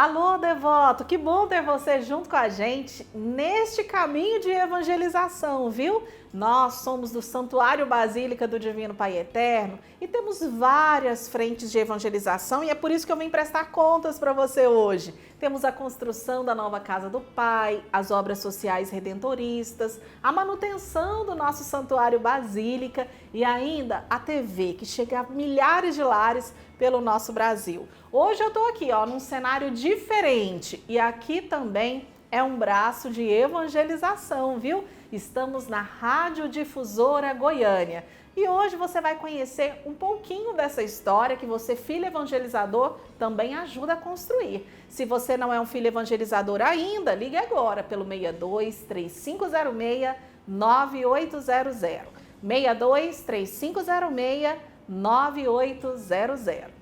Alô, devoto, que bom ter você junto com a gente neste caminho de evangelização, viu? Nós somos do Santuário Basílica do Divino Pai Eterno e temos várias frentes de evangelização e é por isso que eu vim prestar contas para você hoje. Temos a construção da nova Casa do Pai, as obras sociais redentoristas, a manutenção do nosso Santuário Basílica e ainda a TV, que chega a milhares de lares pelo nosso Brasil. Hoje eu estou aqui, num cenário diferente e aqui também é um braço de evangelização, viu? Estamos na Rádio Difusora Goiânia e hoje você vai conhecer um pouquinho dessa história que você, filho evangelizador, também ajuda a construir. Se você não é um filho evangelizador ainda, ligue agora pelo 62 3506 9800. 62 3506 9800.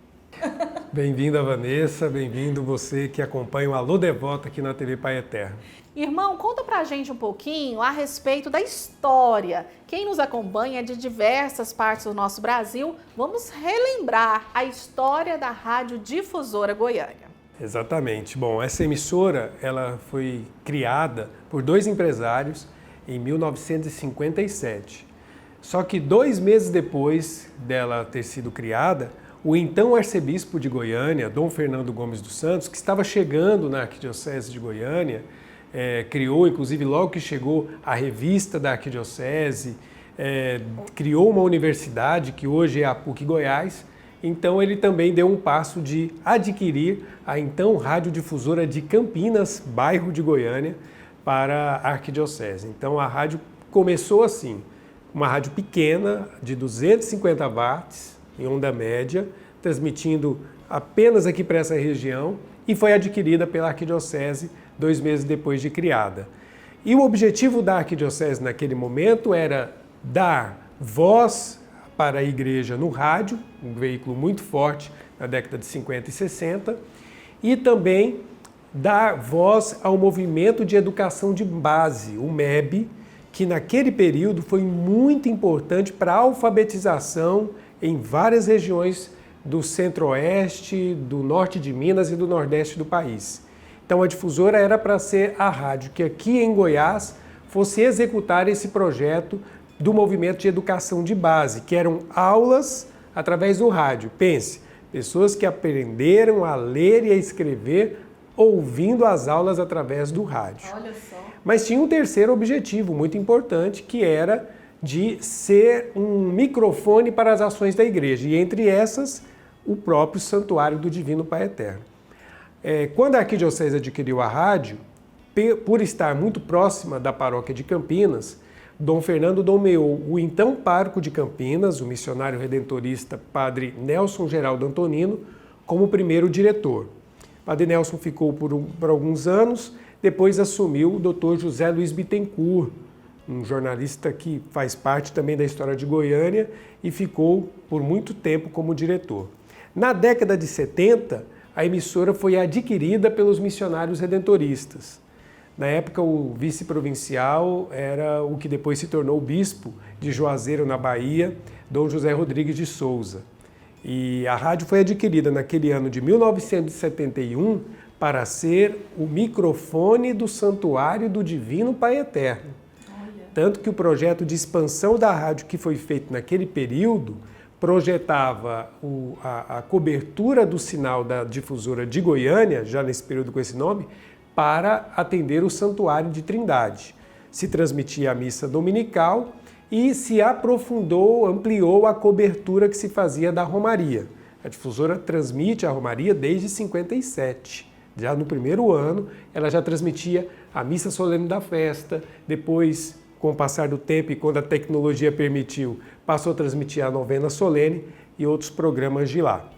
Bem-vinda, Vanessa, bem-vindo você que acompanha o Alô Devoto aqui na TV Pai Eterno. Irmão, conta pra gente um pouquinho a respeito da história. Quem nos acompanha é de diversas partes do nosso Brasil. Vamos relembrar a história da Rádio Difusora Goiânia. Exatamente. Bom, essa emissora ela foi criada por dois empresários em 1957. Só que 2 meses depois dela ter sido criada, o então arcebispo de Goiânia, Dom Fernando Gomes dos Santos, que estava chegando na Arquidiocese de Goiânia, criou, inclusive logo que chegou, a revista da Arquidiocese, criou uma universidade que hoje é a PUC Goiás. Então ele também deu um passo de adquirir a então Radiodifusora de Campinas, bairro de Goiânia, para a Arquidiocese. Então a rádio começou assim, uma rádio pequena de 250 watts, em onda média, transmitindo apenas aqui para essa região e foi adquirida pela Arquidiocese 2 meses depois de criada. E o objetivo da Arquidiocese naquele momento era dar voz para a igreja no rádio, um veículo muito forte na década de 50 e 60, e também dar voz ao movimento de educação de base, o MEB, que naquele período foi muito importante para a alfabetização em várias regiões do centro-oeste, do norte de Minas e do nordeste do país. Então a difusora era para ser a rádio que aqui em Goiás fosse executar esse projeto do movimento de educação de base, que eram aulas através do rádio. Pense, pessoas que aprenderam a ler e a escrever ouvindo as aulas através do rádio. Olha só. Mas tinha um terceiro objetivo muito importante, que era de ser um microfone para as ações da igreja, e entre essas, o próprio Santuário do Divino Pai Eterno. Quando a Arquidiocese adquiriu a rádio, por estar muito próxima da paróquia de Campinas, Dom Fernando nomeou o então pároco de Campinas, o missionário redentorista Padre Nelson Geraldo Antonino, como primeiro diretor. Padre Nelson ficou por alguns anos, depois assumiu o Dr. José Luiz Bittencourt, um jornalista que faz parte também da história de Goiânia e ficou por muito tempo como diretor. Na década de 70, a emissora foi adquirida pelos missionários redentoristas. Na época, o vice-provincial era o que depois se tornou o bispo de Juazeiro, na Bahia, Dom José Rodrigues de Souza. E a rádio foi adquirida naquele ano de 1971 para ser o microfone do Santuário do Divino Pai Eterno. Tanto que o projeto de expansão da rádio que foi feito naquele período projetava a cobertura do sinal da difusora de Goiânia, já nesse período com esse nome, para atender o Santuário de Trindade. Se transmitia a missa dominical e se aprofundou, ampliou a cobertura que se fazia da Romaria. A difusora transmite a Romaria desde 57. Já no primeiro ano, ela já transmitia a missa solene da festa, depois, com o passar do tempo e quando a tecnologia permitiu, passou a transmitir a novena solene e outros programas de lá.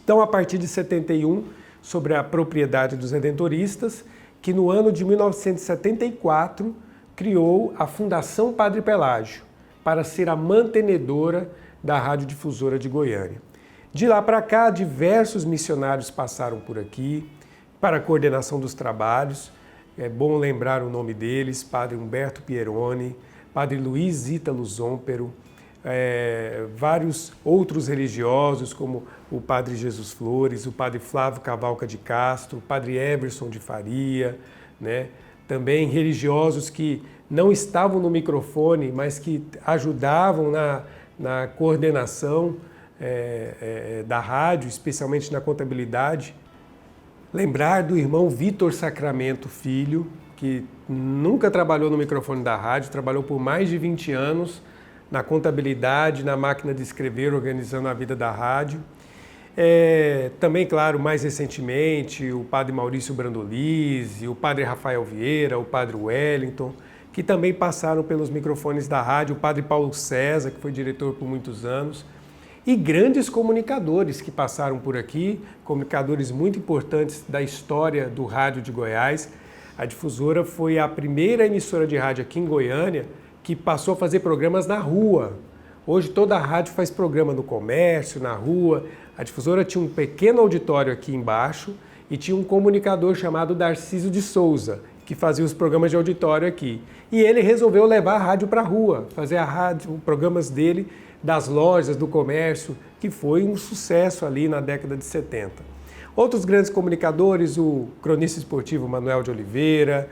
Então, a partir de 71, sobre a propriedade dos redentoristas, que no ano de 1974 criou a Fundação Padre Pelágio para ser a mantenedora da Radiodifusora de Goiânia. De lá para cá, diversos missionários passaram por aqui para a coordenação dos trabalhos. É bom lembrar o nome deles: Padre Humberto Pieroni, Padre Luiz Ítalo Zompero, vários outros religiosos, como o Padre Jesus Flores, o Padre Flávio Cavalca de Castro, o Padre Everson de Faria, né? Também religiosos que não estavam no microfone, mas que ajudavam na coordenação da rádio, especialmente na contabilidade. Lembrar do irmão Vitor Sacramento Filho, que nunca trabalhou no microfone da rádio, trabalhou por mais de 20 anos na contabilidade, na máquina de escrever, organizando a vida da rádio. Também, claro, mais recentemente, o Padre Maurício Brandolise, o Padre Rafael Vieira, o Padre Wellington, que também passaram pelos microfones da rádio, o Padre Paulo César, que foi diretor por muitos anos, e grandes comunicadores que passaram por aqui, comunicadores muito importantes da história do rádio de Goiás. A Difusora foi a primeira emissora de rádio aqui em Goiânia que passou a fazer programas na rua. Hoje toda a rádio faz programa no comércio, na rua. A Difusora tinha um pequeno auditório aqui embaixo e tinha um comunicador chamado Darcísio de Souza, que fazia os programas de auditório aqui. E ele resolveu levar a rádio para a rua, fazer programas dele das lojas, do comércio, que foi um sucesso ali na década de 70. Outros grandes comunicadores, o cronista esportivo Manuel de Oliveira,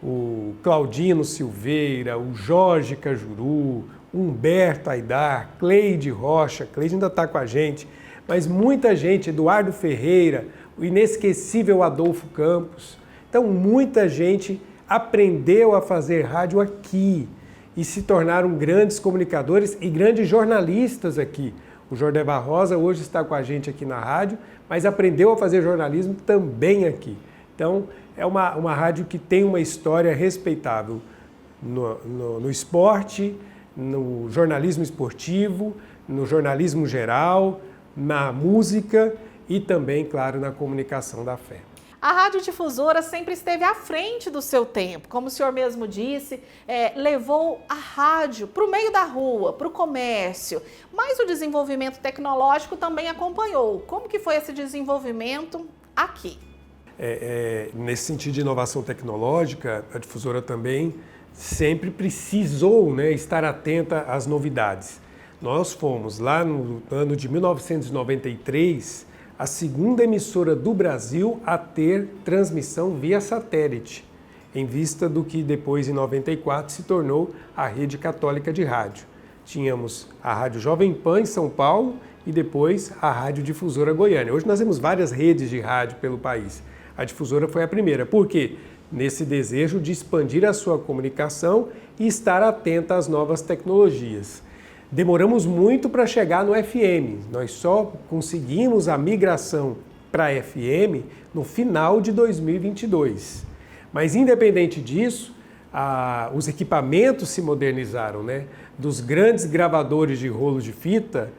o Claudino Silveira, o Jorge Cajuru, Humberto Aidar, Cleide Rocha, Cleide ainda está com a gente, mas muita gente, Eduardo Ferreira, o inesquecível Adolfo Campos. Então, muita gente aprendeu a fazer rádio aqui e se tornaram grandes comunicadores e grandes jornalistas aqui. O Jordé Barrosa hoje está com a gente aqui na rádio, mas aprendeu a fazer jornalismo também aqui. Então, é uma rádio que tem uma história respeitável no esporte, no jornalismo esportivo, no jornalismo geral, na música e também, claro, na comunicação da fé. A Rádio Difusora sempre esteve à frente do seu tempo, como o senhor mesmo disse, levou a rádio para o meio da rua, para o comércio, mas o desenvolvimento tecnológico também acompanhou. Como que foi esse desenvolvimento aqui? Nesse sentido de inovação tecnológica, a Difusora também sempre precisou, né, estar atenta às novidades. Nós fomos lá no ano de 1993, a segunda emissora do Brasil a ter transmissão via satélite, em vista do que depois, em 94, se tornou a Rede Católica de Rádio. Tínhamos a Rádio Jovem Pan em São Paulo e depois a Rádio Difusora Goiânia. Hoje nós temos várias redes de rádio pelo país. A Difusora foi a primeira. Por quê? Nesse desejo de expandir a sua comunicação e estar atenta às novas tecnologias. Demoramos muito para chegar no FM, nós só conseguimos a migração para FM no final de 2022. Mas independente disso, os equipamentos se modernizaram, né? Dos grandes gravadores de rolo de fita,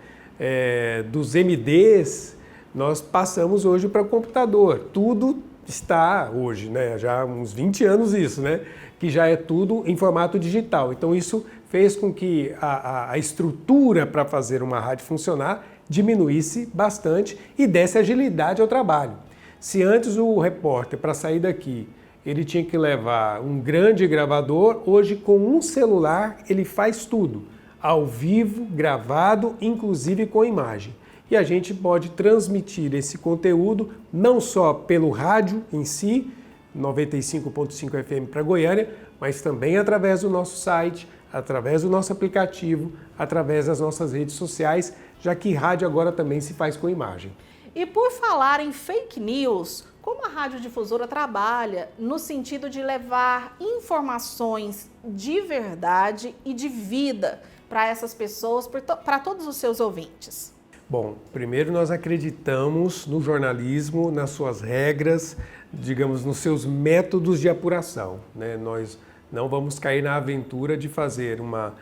dos MDs, nós passamos hoje para o computador. Tudo está hoje, né? Já há uns 20 anos isso, né? Que já é tudo em formato digital. Então isso fez com que a estrutura para fazer uma rádio funcionar diminuísse bastante e desse agilidade ao trabalho. Se antes o repórter, para sair daqui, ele tinha que levar um grande gravador, hoje com um celular ele faz tudo, ao vivo, gravado, inclusive com imagem. E a gente pode transmitir esse conteúdo não só pelo rádio em si, 95.5 FM para Goiânia, mas também através do nosso site, através do nosso aplicativo, através das nossas redes sociais, já que rádio agora também se faz com imagem. E por falar em fake news, como a Rádio Difusora trabalha no sentido de levar informações de verdade e de vida para essas pessoas, para todos os seus ouvintes? Bom, primeiro nós acreditamos no jornalismo, nas suas regras, digamos, nos seus métodos de apuração, né? Nós não vamos cair na aventura de fazer uma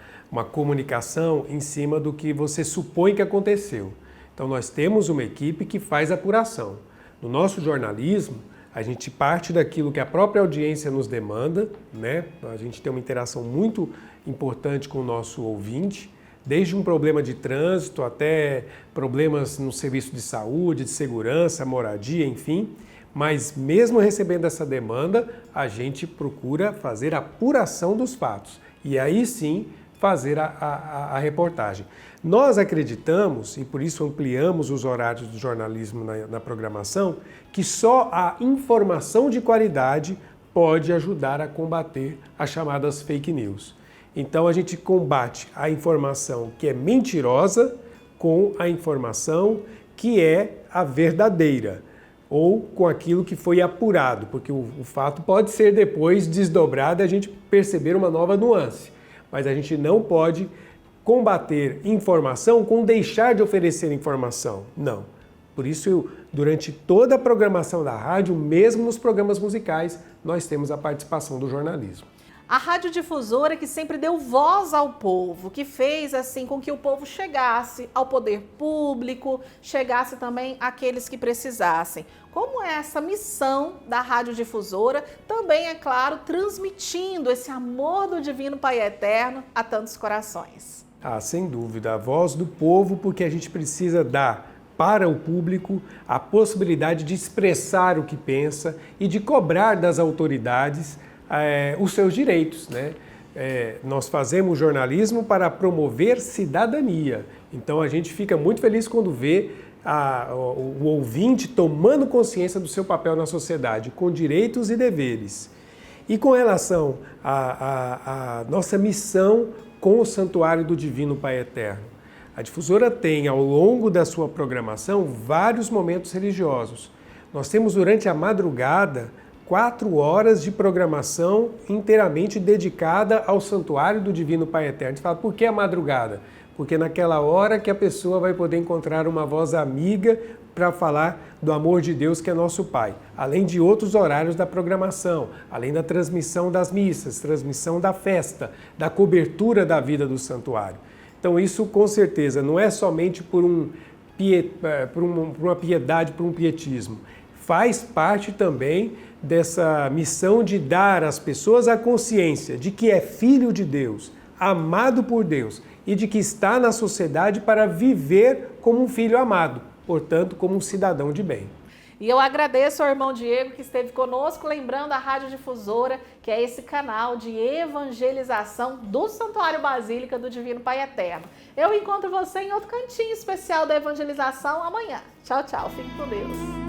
comunicação em cima do que você supõe que aconteceu. Então nós temos uma equipe que faz apuração. No nosso jornalismo, a gente parte daquilo que a própria audiência nos demanda, né? A gente tem uma interação muito importante com o nosso ouvinte, desde um problema de trânsito até problemas no serviço de saúde, de segurança, moradia, enfim. Mas mesmo recebendo essa demanda, a gente procura fazer a apuração dos fatos. E aí sim, fazer a reportagem. Nós acreditamos, e por isso ampliamos os horários do jornalismo na programação, que só a informação de qualidade pode ajudar a combater as chamadas fake news. Então a gente combate a informação que é mentirosa com a informação que é a verdadeira, ou com aquilo que foi apurado, porque o fato pode ser depois desdobrado e a gente perceber uma nova nuance, mas a gente não pode combater informação com deixar de oferecer informação, não. Por isso, durante toda a programação da rádio, mesmo nos programas musicais, nós temos a participação do jornalismo. A radiodifusora que sempre deu voz ao povo, que fez assim com que o povo chegasse ao poder público, chegasse também àqueles que precisassem. Como é essa missão da radiodifusora, também, é claro, transmitindo esse amor do Divino Pai Eterno a tantos corações? Sem dúvida, a voz do povo, porque a gente precisa dar para o público a possibilidade de expressar o que pensa e de cobrar das autoridades os seus direitos, né? Nós fazemos jornalismo para promover cidadania. Então a gente fica muito feliz quando vê o ouvinte tomando consciência do seu papel na sociedade, com direitos e deveres. E com relação à nossa missão com o Santuário do Divino Pai Eterno, a difusora tem, ao longo da sua programação, vários momentos religiosos. Nós temos durante a madrugada 4 horas de programação inteiramente dedicada ao Santuário do Divino Pai Eterno. Você fala, por que a madrugada? Porque naquela hora que a pessoa vai poder encontrar uma voz amiga para falar do amor de Deus que é nosso Pai. Além de outros horários da programação, além da transmissão das missas, transmissão da festa, da cobertura da vida do santuário. Então isso com certeza não é somente por uma piedade, por um pietismo. Faz parte também dessa missão de dar às pessoas a consciência de que é filho de Deus, amado por Deus e de que está na sociedade para viver como um filho amado, portanto, como um cidadão de bem. E eu agradeço ao irmão Diego que esteve conosco, lembrando a Radiodifusora, que é esse canal de evangelização do Santuário Basílica do Divino Pai Eterno. Eu encontro você em outro cantinho especial da evangelização amanhã. Tchau, tchau. Fique com Deus.